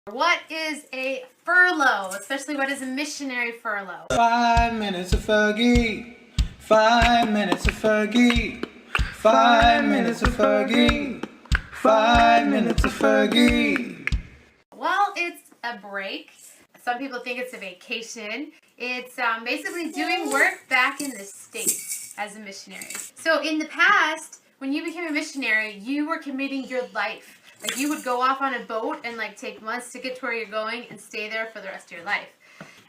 What is a furlough? Especially what is a missionary furlough? 5 minutes of Fergie. 5 minutes of Fergie. 5 minutes of Fergie. 5 minutes of Fergie. Well, it's a break. Some people think it's a vacation. It's basically doing work back in the States as a missionary. So in the past, when you became a missionary, you were committing your life. Like you would go off on a boat and take months to get to where you're going and stay there for the rest of your life.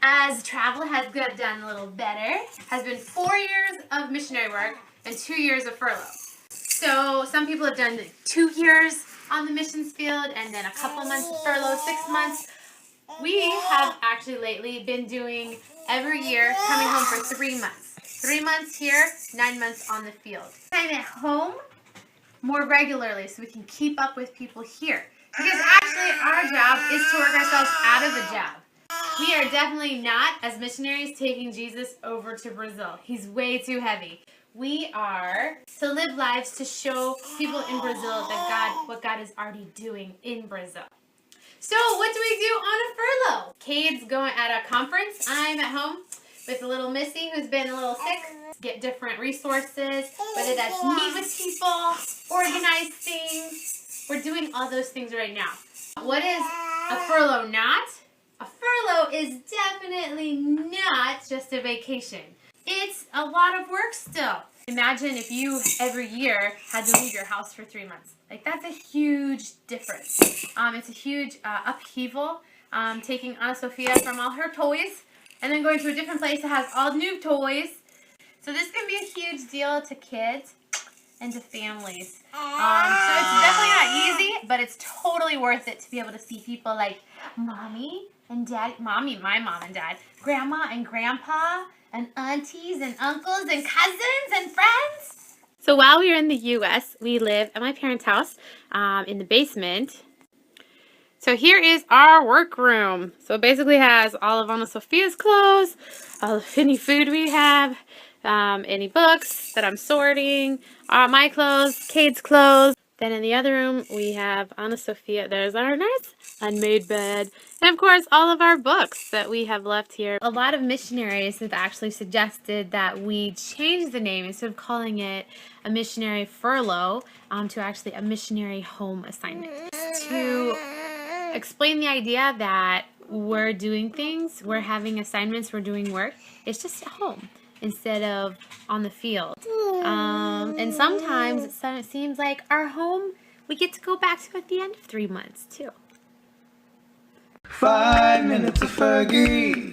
As travel has done a little better, has been 4 years of missionary work and 2 years of furlough. So some people have done 2 years on the missions field and then a couple months of furlough, 6 months. We have actually lately been doing every year coming home for 3 months. 3 months here, 9 months on the field. Time at home more regularly so we can keep up with people here. Because actually our job is to work ourselves out of a job. We are definitely not, as missionaries, taking Jesus over to Brazil. He's way too heavy. We are to live lives to show people in Brazil that what God is already doing in Brazil. So what do we do on a furlough? Cade's going at a conference. I'm at home with the little Missy who's been a little sick. Get different resources, whether that's meet with people, organize things. We're doing all those things right now. What is a furlough not? A furlough is definitely not just a vacation. It's a lot of work still. Imagine if you every year had to leave your house for 3 months. That's a huge difference. It's a huge upheaval. Taking Anna Sophia from all her toys and then going to a different place that has all new toys. So this can be a huge deal to kids and to families. So it's definitely not easy, but it's totally worth it to be able to see people like mommy and daddy, mommy, my mom and dad, grandma and grandpa, and aunties and uncles and cousins and friends. So while we are in the U.S., we live at my parents' house in the basement. So here is our workroom. So it basically has all of Anna Sophia's clothes, all of any food we have, any books that I'm sorting, my clothes, Cade's clothes. Then in the other room, we have Anna Sophia. There's our nice unmade bed. And of course, all of our books that we have left here. A lot of missionaries have actually suggested that we change the name instead of calling it a missionary furlough to actually a missionary home assignment. To explain the idea that we're doing things, we're having assignments, we're doing work. It's just at home instead of on the field. And sometimes it seems like our home, we get to go back to at the end of 3 months too. 5 minutes of Fergie.